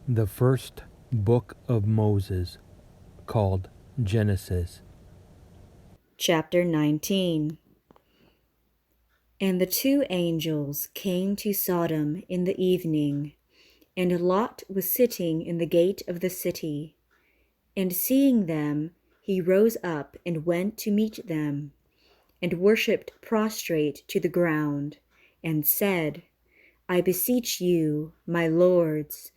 The first book of Moses, called Genesis. Chapter 19. And the two angels came to Sodom in the evening, and Lot was sitting in the gate of the city. And seeing them, he rose up and went to meet them, and worshipped prostrate to the ground, and said, I beseech you, my lords,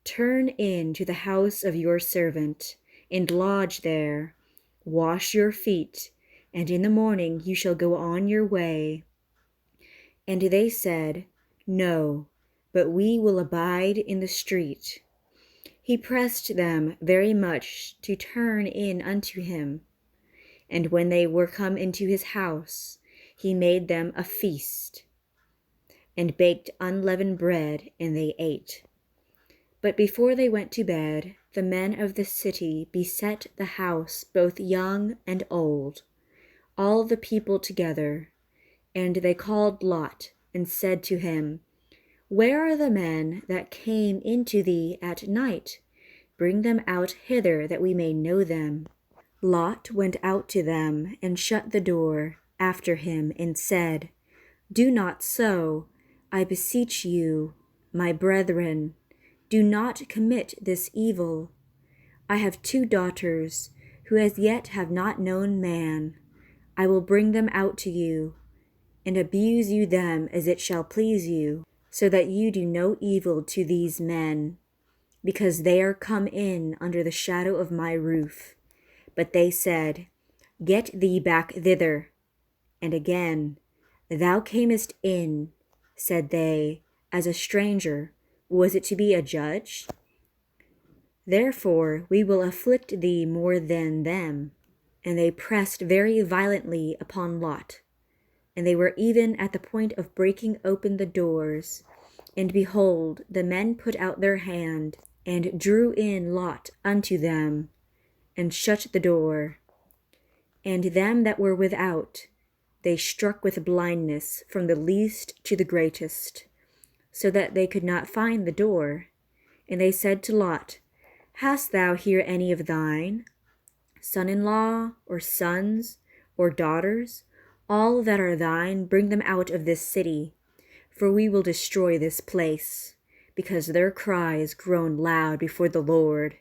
turn in to the house of your servant, and lodge there. Wash your feet, and in the morning you shall go on your way. And they said, No, but we will abide in the street. He pressed them very much to turn in unto him. And when they were come into his house, he made them a feast, and baked unleavened bread, and they ate. But before they went to bed, the men of the city beset the house, both young and old, all the people together. And they called Lot, and said to him, Where are the men that came into thee at night? Bring them out hither, that we may know them. Lot went out to them, and shut the door after him, and said, Do not so, I beseech you, my brethren, do not commit this evil. I have 2 daughters, who as yet have not known man. I will bring them out to you, and abuse you them as it shall please you, so that you do no evil to these men, because they are come in under the shadow of my roof. But they said, Get thee back thither. And again, Thou camest in, said they, as a stranger. Was it to be a judge? Therefore we will afflict thee more than them. And they pressed very violently upon Lot. And they were even at the point of breaking open the doors. And behold, the men put out their hand, and drew in Lot unto them, and shut the door. And them that were without they struck with blindness, from the least to the greatest, so that they could not find the door. And they said to Lot, Hast thou here any of thine, son-in-law, or sons, or daughters? All that are thine, bring them out of this city, for we will destroy this place, because their cry is grown loud before the Lord,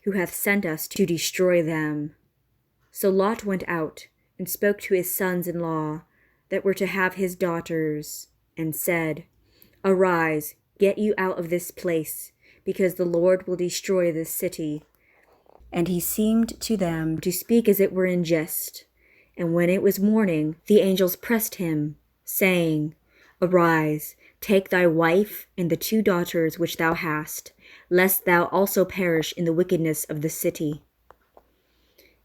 who hath sent us to destroy them. So Lot went out, and spoke to his sons-in-law, that were to have his daughters, and said, Arise, get you out of this place, because the Lord will destroy this city. And he seemed to them to speak as it were in jest. And when it was morning, the angels pressed him, saying, Arise, take thy wife and the 2 daughters which thou hast, lest thou also perish in the wickedness of the city.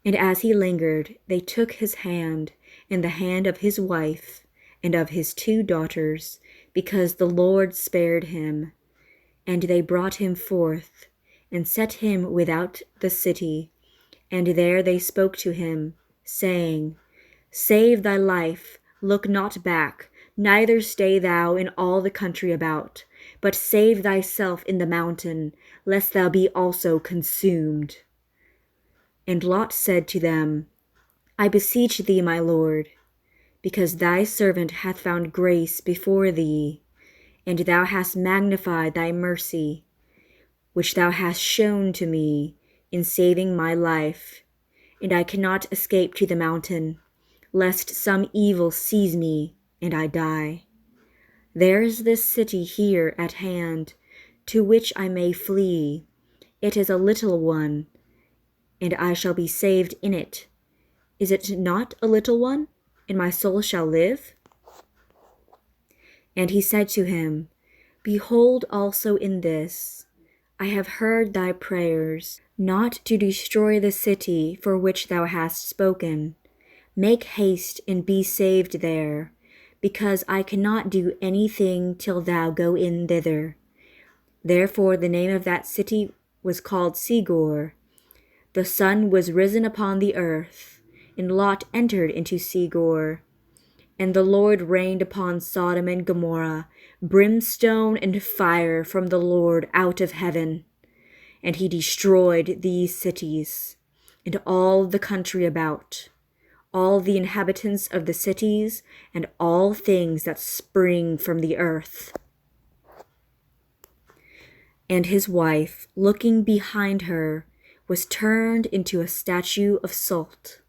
And as he lingered, they took his hand, and the hand of his wife, and of his 2 daughters, because the Lord spared him. And they brought him forth, and set him without the city. And there they spoke to him, saying, Save thy life, look not back, neither stay thou in all the country about, but save thyself in the mountain, lest thou be also consumed. And Lot said to them, I beseech thee, my lord, because thy servant hath found grace before thee, and thou hast magnified thy mercy, which thou hast shown to me in saving my life, and I cannot escape to the mountain, lest some evil seize me, and I die. There is this city here at hand, to which I may flee. It is a little one, and I shall be saved in it. Is it not a little one, and my soul shall live? And he said to him, Behold also in this, I have heard thy prayers, not to destroy the city for which thou hast spoken. Make haste and be saved there, because I cannot do anything till thou go in thither. Therefore the name of that city was called Segor. The sun was risen upon the earth, and Lot entered into Segor. And the Lord rained upon Sodom and Gomorrah brimstone and fire from the Lord out of heaven. and he destroyed these cities, and all the country about, all the inhabitants of the cities, and all things that spring from the earth. And his wife, looking behind her, was turned into a statue of salt.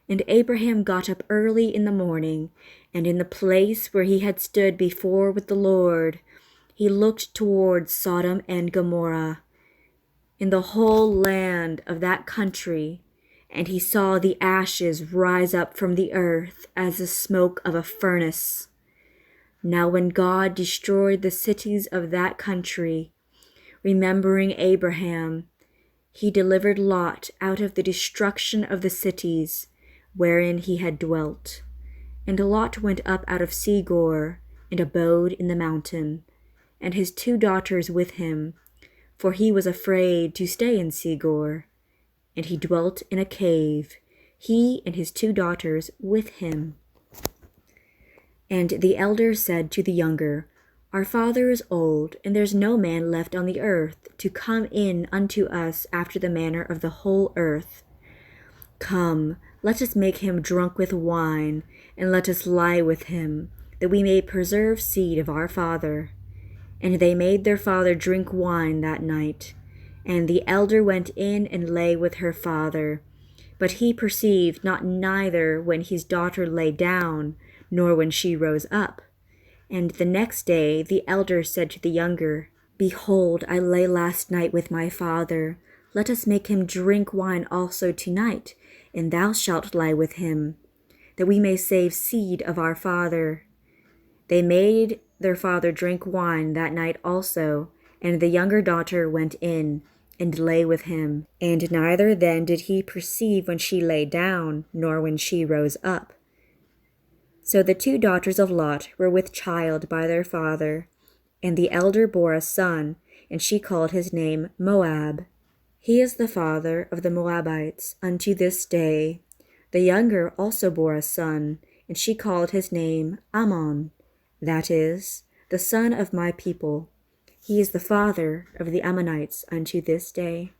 And Abraham got up early in the morning, and in the place where he had stood before with the Lord, he looked toward Sodom and Gomorrah, in the whole land of that country, and he saw the ashes rise up from the earth as the smoke of a furnace. Now when God destroyed the cities of that country, remembering Abraham, he delivered Lot out of the destruction of the cities wherein he had dwelt. And Lot went up out of Segor, and abode in the mountain, and his 2 daughters with him, for he was afraid to stay in Segor. And he dwelt in a cave, he and his 2 daughters with him. And the elder said to the younger, Our father is old, and there's no man left on the earth to come in unto us after the manner of the whole earth. Come, let us make him drunk with wine, and let us lie with him, that we may preserve seed of our father. And they made their father drink wine that night. And the elder went in and lay with her father. But he perceived not neither when his daughter lay down, nor when she rose up. And the next day the elder said to the younger, Behold, I lay last night with my father. Let us make him drink wine also tonight, and thou shalt lie with him, that we may save seed of our father. They made their father drink wine that night also, and the younger daughter went in and lay with him. And neither then did he perceive when she lay down, nor when she rose up. So the 2 daughters of Lot were with child by their father, and the elder bore a son, and she called his name Moab. He is the father of the Moabites unto this day. The younger also bore a son, and she called his name Ammon, that is, the son of my people. He is the father of the Ammonites unto this day.